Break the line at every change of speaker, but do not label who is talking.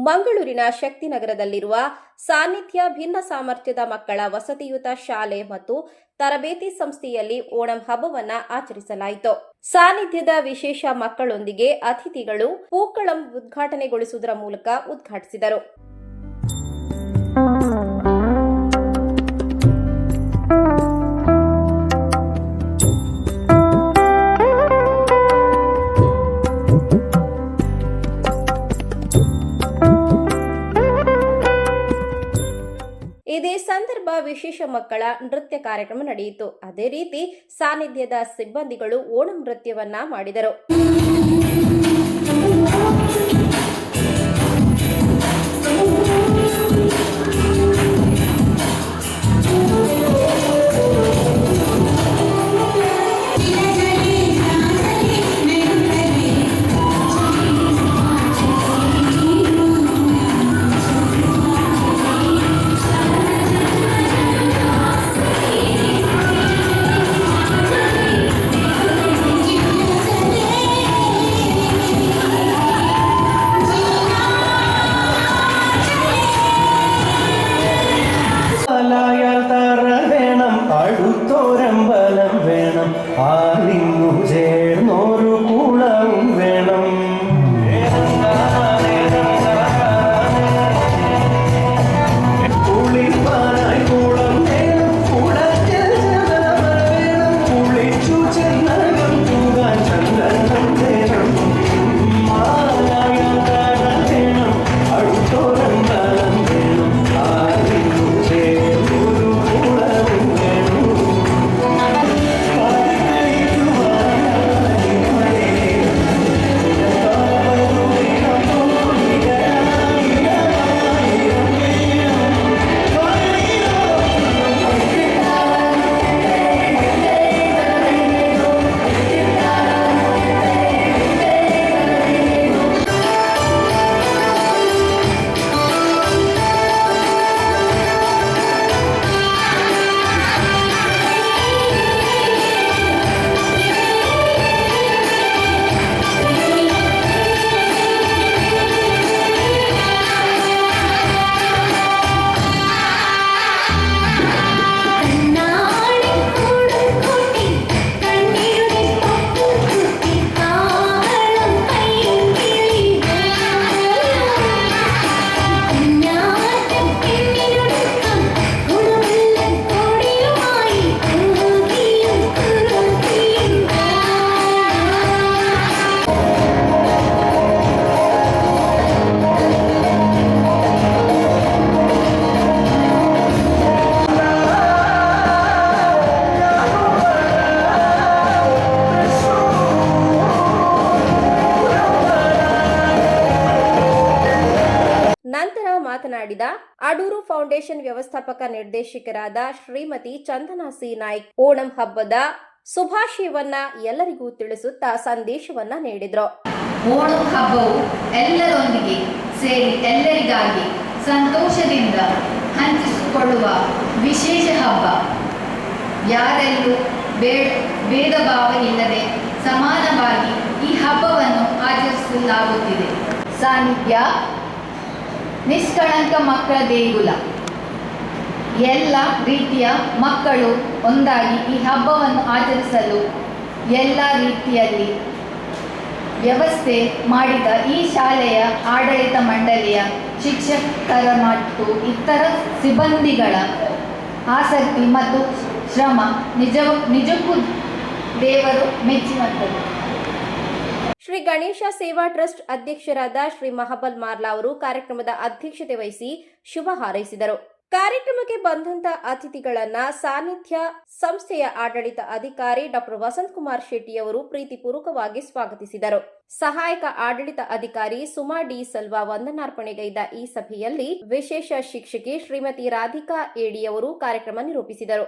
ಮಂಗಳೂರಿನ ಶಕ್ತಿನಗರದಲ್ಲಿರುವ ಸಾನ್ನಿಧ್ಯ ಭಿನ್ನ ಸಾಮರ್ಥ್ಯದ ಮಕ್ಕಳ ವಸತಿಯುತ ಶಾಲೆ ಮತ್ತು ತರಬೇತಿ ಸಂಸ್ಥೆಯಲ್ಲಿ ಓಣಂ ಹಬ್ಬವನ್ನ ಆಚರಿಸಲಾಯಿತು. ಸಾನ್ನಿಧ್ಯದ ವಿಶೇಷ ಮಕ್ಕಳೊಂದಿಗೆ ಅತಿಥಿಗಳು ಪೂಕ್ಕಳಂ ಉದ್ಘಾಟನೆಗೊಳಿಸುವುದರ ಮೂಲಕ ಉದ್ಘಾಟಿಸಿದರು. ಇದೇ ಸಂದರ್ಭ ವಿಶೇಷ ಮಕ್ಕಳ ನೃತ್ಯ ಕಾರ್ಯಕ್ರಮ ನಡೆಯಿತು. ಅದೇ ರೀತಿ ಸಾನ್ನಿಧ್ಯದ ಸಿಬ್ಬಂದಿಗಳು ಓಣಂ ನೃತ್ಯವನ್ನ ಮಾಡಿದರು.
അടുത്തോരമ്പലം വേണം, ആലിങ്ങു ചേർന്നൊരു കുളവും വേണം. കുളിപ്പാനായി കുളം വേണം, കുളത്തിൽ വേണം, കുളിച്ചു ചെന്നകം തൂകാൻ ചന്ദനം വേണം. വേണം, അടുത്തോരമ്പലം വേണം, ആലിങ്ങു ചേർന്നൊരു കുളവും വേണം.
ನಂತರ ಮಾತನಾಡಿದ ಅಡೂರು ಫೌಂಡೇಶನ್ ವ್ಯವಸ್ಥಾಪಕ ನಿರ್ದೇಶಕರಾದ ಶ್ರೀಮತಿ ಚಂದನಾ ಸಿ ನಾಯ್ಕ್ ಓಣಂ ಹಬ್ಬದ ಶುಭಾಶಯವನ್ನ ಎಲ್ಲರಿಗೂ ತಿಳಿಸುತ್ತಾ ಸಂದೇಶವನ್ನ ನೀಡಿದ್ರು.
ಓಣಂ ಹಬ್ಬವು ಎಲ್ಲರೊಂದಿಗೆ ಸೇರಿ ಎಲ್ಲರಿಗಾಗಿ ಸಂತೋಷದಿಂದ ಹಂಚಿಸಿಕೊಳ್ಳುವ ವಿಶೇಷ ಹಬ್ಬ. ಯಾರೆಲ್ಲೂ ಭೇದ ಭಾವ ಇಲ್ಲದೆ ಸಮಾನವಾಗಿ ಈ ಹಬ್ಬವನ್ನು ಆಚರಿಸಲಾಗುತ್ತಿದೆ. ಸಾನ್ನಿಧ್ಯ ನಿಷ್ಕಳಂಕ ಮಕ್ಕಳ ದೇಗುಲ. ಎಲ್ಲ ರೀತಿಯ ಮಕ್ಕಳು ಒಂದಾಗಿ ಈ ಹಬ್ಬವನ್ನು ಆಚರಿಸಲು ಎಲ್ಲ ರೀತಿಯಲ್ಲಿ ವ್ಯವಸ್ಥೆ ಮಾಡಿದ ಈ ಶಾಲೆಯ ಆಡಳಿತ ಮಂಡಳಿಯ ಶಿಕ್ಷಕರ ಮತ್ತು ಇತರ ಸಿಬ್ಬಂದಿಗಳ ಆಸಕ್ತಿ ಮತ್ತು ಶ್ರಮ ನಿಜಕ್ಕೂ ದೇವರು ಮೆಚ್ಚುವಂಥದ್ದು.
ಶ್ರೀ ಗಣೇಶ ಸೇವಾ ಟ್ರಸ್ಟ್ ಅಧ್ಯಕ್ಷರಾದ ಶ್ರೀ ಮಹಾಬಲ್ ಮಾರ್ಲಾ ಅವರು ಕಾರ್ಯಕ್ರಮದ ಅಧ್ಯಕ್ಷತೆ ವಹಿಸಿ ಶುಭ ಹಾರೈಸಿದರು. ಕಾರ್ಯಕ್ರಮಕ್ಕೆ ಬಂದಂತ ಅತಿಥಿಗಳನ್ನ ಸಾನ್ನಿಧ್ಯ ಸಂಸ್ಥೆಯ ಆಡಳಿತ ಅಧಿಕಾರಿ ಡಾಕ್ಟರ್ ವಸಂತ್ ಕುಮಾರ್ ಶೆಟ್ಟಿ ಅವರು ಪ್ರೀತಿಪೂರ್ವಕವಾಗಿ ಸ್ವಾಗತಿಸಿದರು. ಸಹಾಯಕ ಆಡಳಿತ ಅಧಿಕಾರಿ ಸುಮಾ ಡಿ ಸಲ್ವಾ ವಂದನಾರ್ಪಣೆಗೈದ ಈ ಸಭೆಯಲ್ಲಿ ವಿಶೇಷ ಶಿಕ್ಷಕಿ ಶ್ರೀಮತಿ ರಾಧಿಕಾ ಏಡಿ ಅವರು ಕಾರ್ಯಕ್ರಮ ನಿರೂಪಿಸಿದರು.